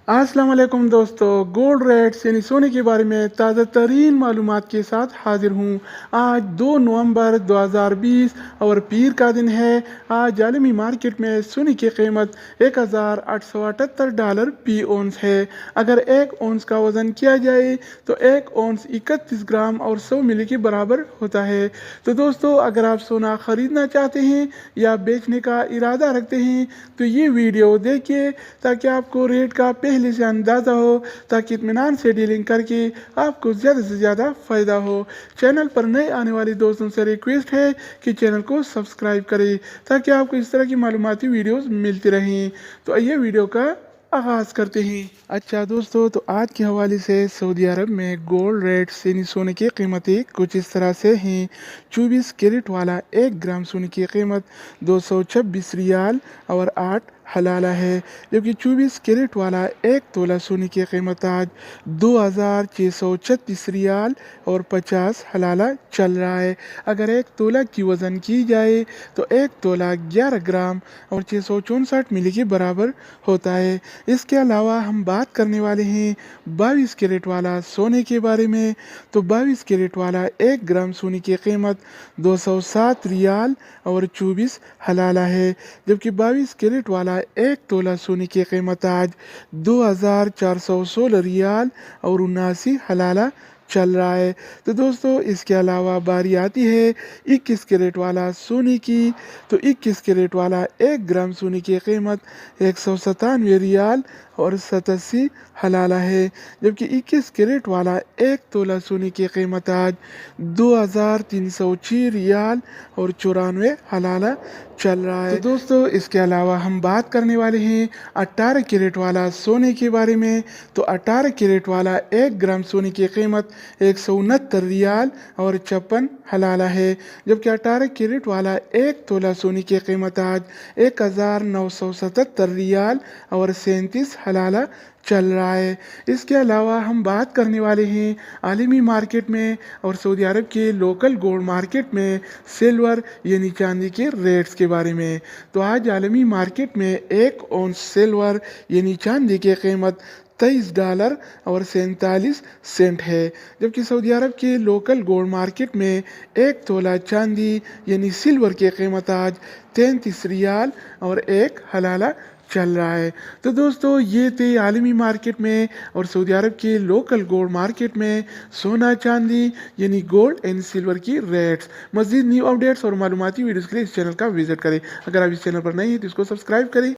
السلام علیکم دوستو، گولڈ ریٹس یعنی سونے کے بارے میں تازہ ترین معلومات کے ساتھ حاضر ہوں۔ آج 2 نومبر 2020 اور پیر کا دن ہے۔ آج عالمی مارکیٹ میں سونے کی قیمت $1878 فی اونس ہے۔ اگر 1 اونس کا وزن کیا جائے تو 1 اونس 31 گرام اور 100 ملی کے برابر ہوتا ہے۔ تو دوستو، اگر آپ سونا خریدنا چاہتے ہیں یا بیچنے کا ارادہ رکھتے ہیں تو یہ ویڈیو دیکھیے تاکہ آپ کو ریٹ کا پہلے سے اندازہ ہو، تاکہ اطمینان سے ڈیلنگ کر کے آپ کو زیادہ سے زیادہ فائدہ ہو۔ چینل پر نئے آنے والے دوستوں سے ریکویسٹ ہے کہ چینل کو سبسکرائب کریں تاکہ آپ کو اس طرح کی معلوماتی ویڈیوز ملتی رہیں۔ تو آئیے ویڈیو کا آغاز کرتے ہیں۔ اچھا دوستو، تو آج کے حوالے سے سعودی عرب میں گولڈ ریٹس یعنی سونے کی قیمتیں کچھ اس طرح سے ہیں۔ 24 کیرٹ والا 1 گرام سونے کی قیمت 226 ریال اور 8 حلالہ ہے، جبکہ 24 کیرٹ والا 1 تولہ سونے کی قیمت آج 2636 ریال اور 50 حلالہ چل رہا ہے۔ اگر 1 تولہ کی وزن کی جائے تو 1 تولہ 11 گرام اور 664 ملی کے برابر ہوتا ہے۔ اس کے علاوہ ہم بات کرنے والے ہیں 22 کیرٹ والا سونے کے بارے میں۔ تو 22 کیرٹ والا 1 گرام سونے کی قیمت 207 ریال اور 24 حلالہ ہے، جبکہ 22 کیرٹ والا 1 تولہ سونے کی قیمت آج 2416 ریال اور 79 حلالہ چل رہا ہے۔ تو دوستو، اس کے علاوہ باری آتی ہے 21 کیرٹ والا سونے کی۔ تو 21 کیرٹ والا 1 گرام سونے کی قیمت 197 ریال اور 87 حلالہ ہے، جبکہ 21 کیرٹ والا 1 تولہ سونے کی قیمت آج 2306 ریال اور 94 حلالہ چل رہا ہے۔ تو دوستو، اس کے علاوہ ہم بات کرنے والے ہیں 18 کیرٹ والا سونے کے بارے میں۔ تو 18 کیرٹ والا 1 گرام سونے کی قیمت 169 ریال اور 56 حلالہ ہے، جبکہ 18 کیرٹ والا 1 تولہ سونے کی قیمت آج 1977 ریال اور 37 حلالہ چل رہا ہے۔ اس کے علاوہ ہم بات کرنے والے ہیں عالمی مارکیٹ میں اور سعودی عرب کے لوکل گولڈ مارکیٹ میں سلور یعنی چاندی کے ریٹس کے بارے میں۔ تو آج عالمی مارکیٹ میں 1 اونس سلور یعنی چاندی کی قیمت $23 اور 47 سینٹ ہے، جبکہ سعودی عرب کے لوکل گولڈ مارکیٹ میں 1 تولہ چاندی یعنی سلور کی قیمت آج 33 ریال اور 1 حلالہ چل رہا ہے۔ تو دوستو، یہ تھے عالمی مارکیٹ میں اور سعودی عرب کے لوکل گولڈ مارکیٹ میں سونا چاندی یعنی گولڈ اینڈ سلور کی ریٹس۔ مزید نیو اپڈیٹس اور معلوماتی ویڈیوز کے لیے اس چینل کا وزٹ کریں۔ اگر آپ اس چینل پر نئے ہیں تو اس کو سبسکرائب کریں